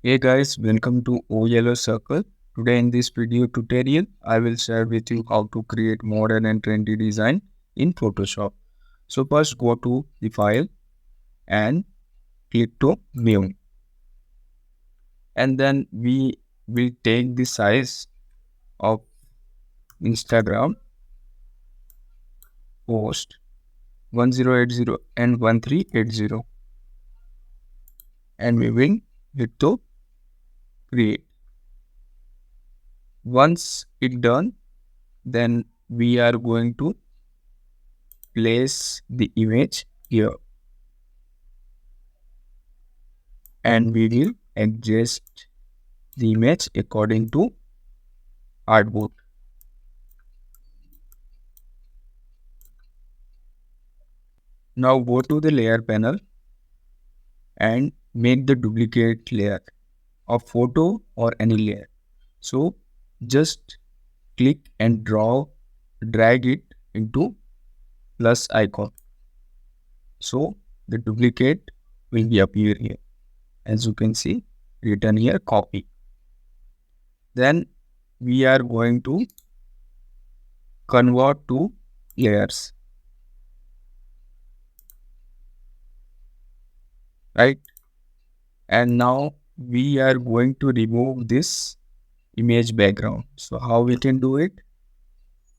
Hey guys, welcome to OhYellowCircle. Today in this video tutorial, I will share with you how to create modern and trendy design in Photoshop. So first go to the file and click to new. And then we will take the size of Instagram post 1080 and 1380 and we will hit to create. Once it done, then we are going to place the image here and we will adjust the image according to artboard. Now go to the layer panel and make the duplicate layer of photo or any layer. So just click and drag it into plus icon. So the duplicate will be appear here. As you can see, written here copy. Then we are going to convert to layers, right? And now we are going to remove this image background. So how we can do it?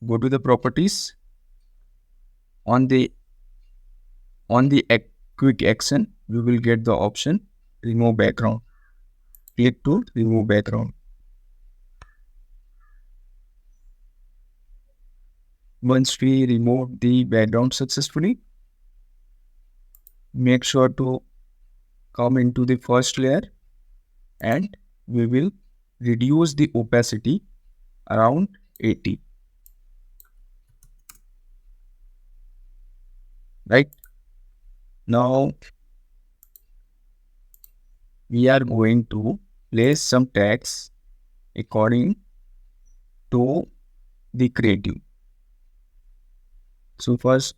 Go to the properties on the quick action. We will get the option remove background. Click to remove background. Once we remove the background successfully, make sure to come into the first layer and we will reduce the opacity around 80, right? Now we are going to place some tags according to the creative. So first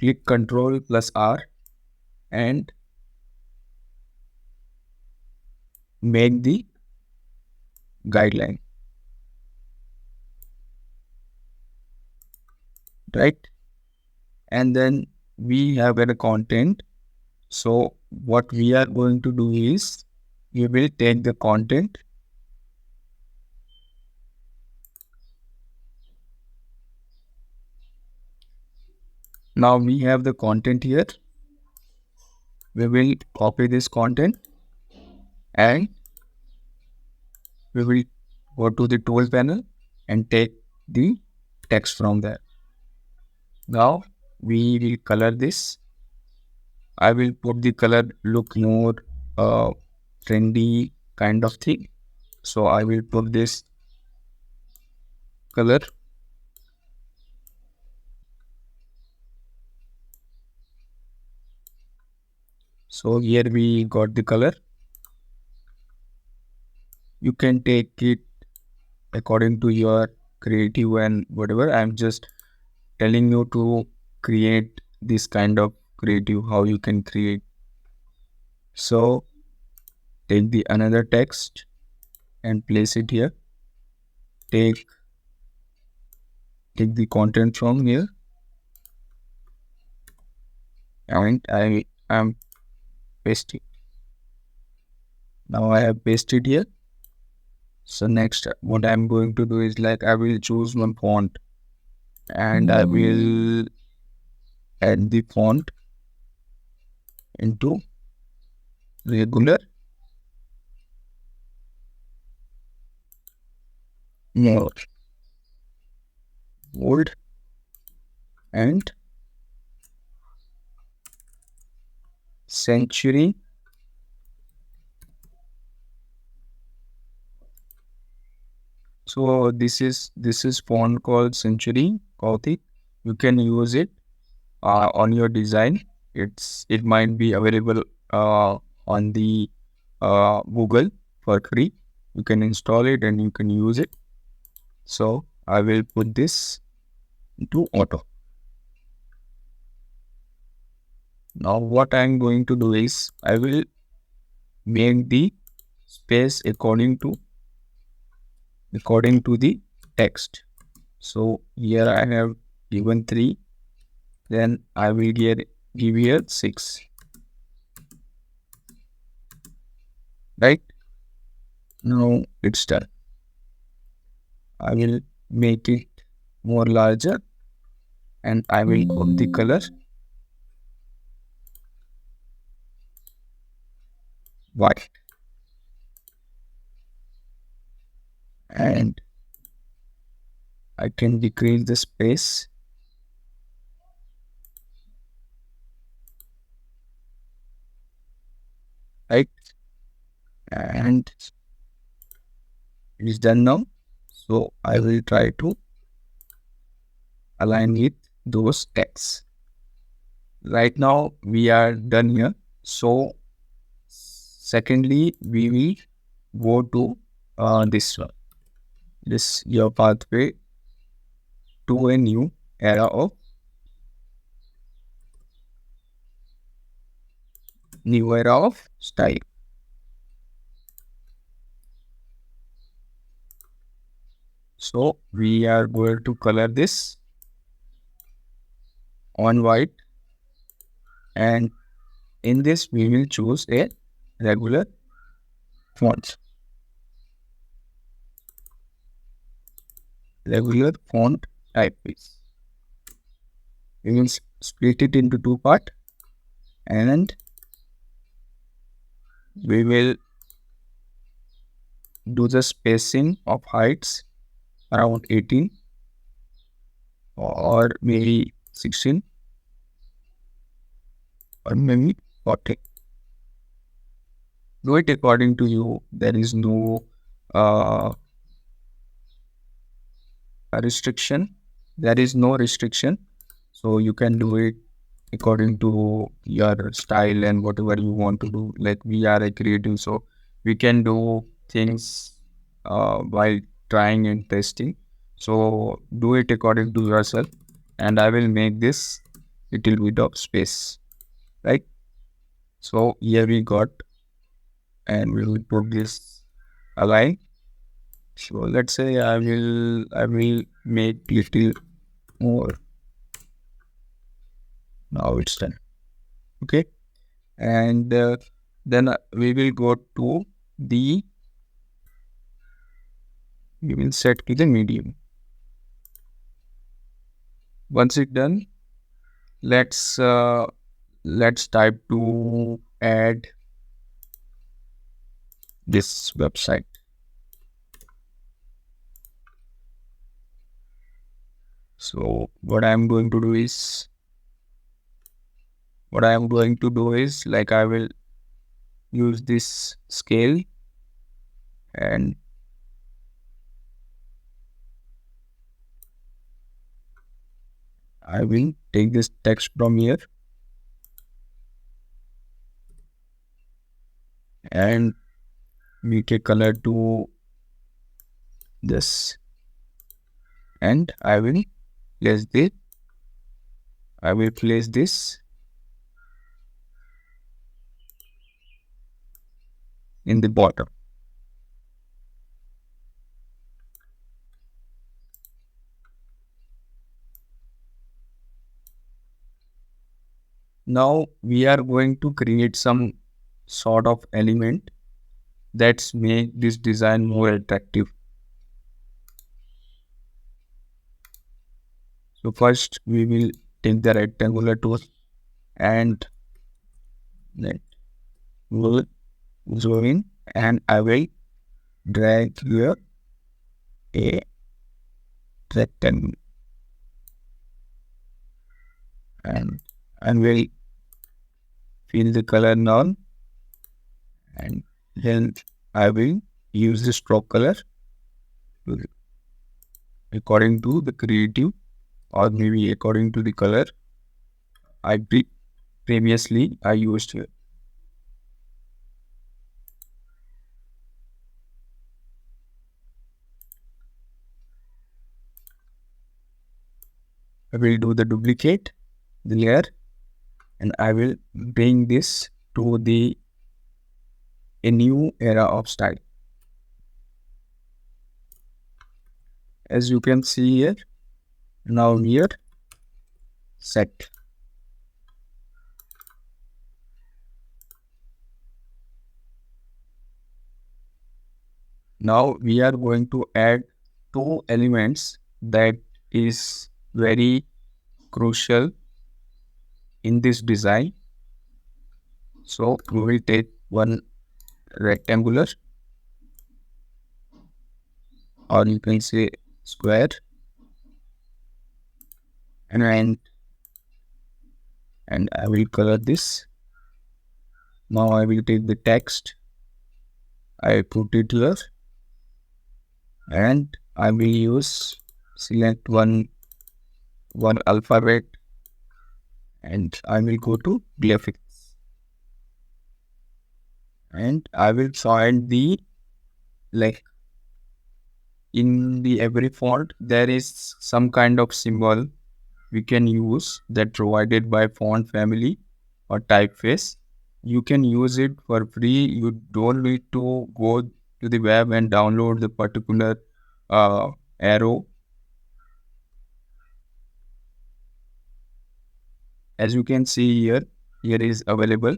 click Ctrl plus R and make the guideline, right? And then we have a content. So what we are going to do is we will take the content. Now we have the content here. We will copy this content and we will go to the tool panel and take the text from there. Now we will color this. I will put the color look more trendy kind of thing. So I will put this color. So here we got the color. You can take it according to your creative and whatever. I'm just telling you to create this kind of creative, how you can create. So take the another text and place it here. Take the content from here and I am pasting. Now I have pasted here. So next what I'm going to do is like I will choose one font and I will add the font into regular mode, bold and century. So this is font called Century Gothic. You can use it on your design. It might be available on the Google for free. You can install it and you can use it. So I will put this into auto. Now what I'm going to do is I will make the space according to the text. So here I have given 3, then I will give here 6, right? Now it's done. I will make it more larger and I will put the color white, and I can decrease the space, right? And it is done now. So I will try to align with those texts. Right now we are done here. So secondly, we will go to this one. This your pathway to a new era of style. So we are going to color this on white, and in this we will choose a regular font. Regular font typeface. We will split it into 2 parts, and we will do the spacing of heights around 18 or maybe 16 or maybe 40. Do it according to you. There is no uh, restriction. There is no restriction. So you can do it according to your style and whatever you want to do. Like we are a creative, so we can do things while trying and testing. So do it according to yourself, and I will make this little bit of space, right? So here we got, and we will put this align. So let's say I will make little more. Now it's done. Okay, and then we will go to the we will set to the medium. Once it's done, let's type to add this website. So what I am going to do is like I will use this scale, and I will take this text from here and make a color to this, and I will place this in the bottom. Now we are going to create some sort of element that's make this design more attractive. So first we will take the rectangular tool and then we'll zoom in, and I will drag here a rectangle, and will fill the color now, and then I will use the stroke color according to the creative, or maybe according to the color I previously I used here. I will do the duplicate the layer, and I will bring this to the a new era of style. As you can see here, now here, set. Now we are going to add two elements that is very crucial in this design. So we will take one rectangular, or you can say square, and I will color this. Now I will take the text, I put it here, and I will use select one alphabet, and I will go to graphics, and I will find the, like, in the every font there is some kind of symbol we can use that provided by font family or typeface. You can use it for free. You don't need to go to the web and download the particular arrow. As you can see here, here is available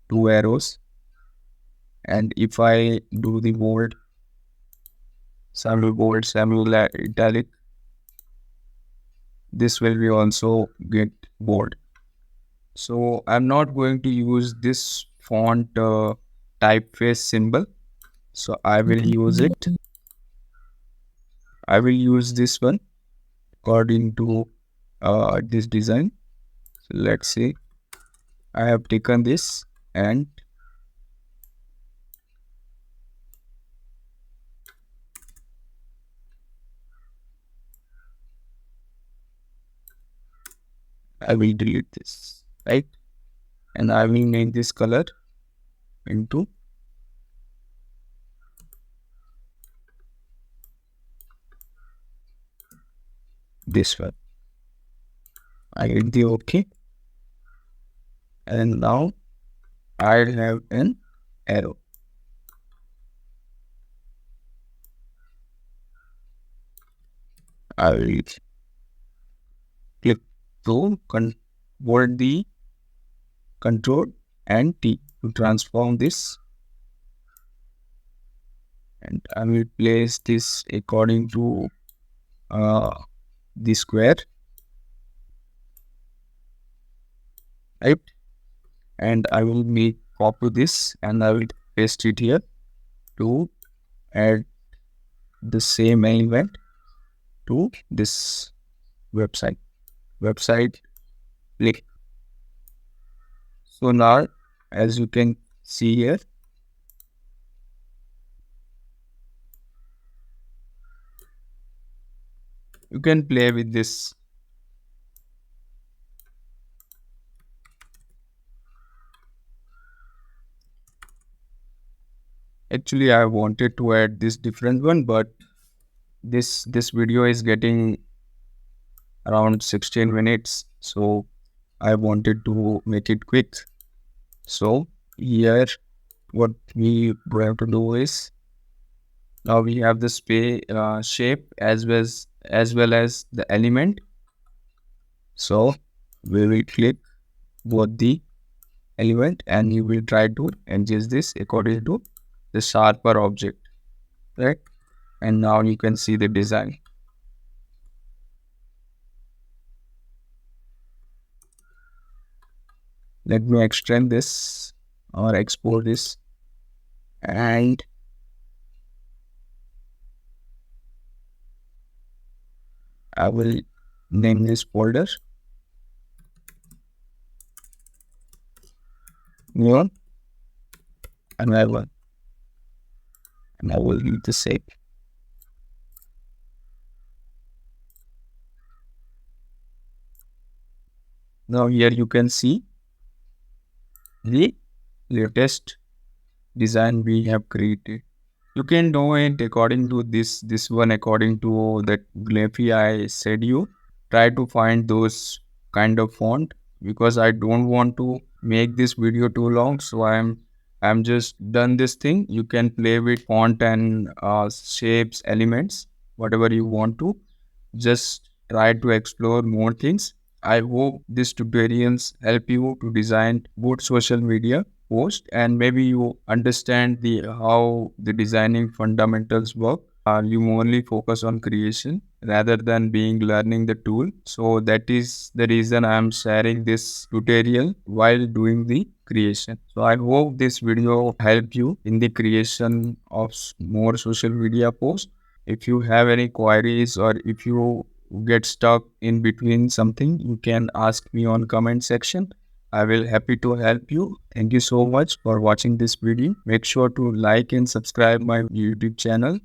two arrows, and if I do the bold, semi italic, this will be also get bold. So I'm not going to use this font typeface symbol. So I will use it. I will use this one according to this design. So let's see. I have taken this and I will delete this, right? And I will make this color into this one. I hit the OK, and now I have an arrow. I will click to hold the Control and T to transform this, and I will place this according to the square, right? And I will make copy this and I will paste it here to add the same element to this website link. So now, as you can see here, you can play with this. Actually, I wanted to add this different one, but this video is getting around 16 minutes, so I wanted to make it quick. So here, what we have to do is, now we have the shape as well as the element. So we will click both the element and you will try to adjust this according to the sharper object, right? And now you can see the design. Let me extend this or export this, and I will name this folder new one, and I will leave the same. Now here you can see the latest design we have created. You can do it according to this one, according to that Glephy I said you. Try to find those kind of font, because I don't want to make this video too long, so I'm just done this thing. You can play with font and shapes, elements, whatever you want to. Just try to explore more things. I hope these tutorials help you to design good social media post, and maybe you understand the how the designing fundamentals work. You only focus on creation rather than being learning the tool. So that is the reason I am sharing this tutorial while doing the creation. So I hope this video help you in the creation of more social media posts. If you have any queries or if you get stuck in between something, you can ask me on comment section. I will happy to help you. Thank you so much for watching this video. Make sure to like and subscribe my YouTube channel.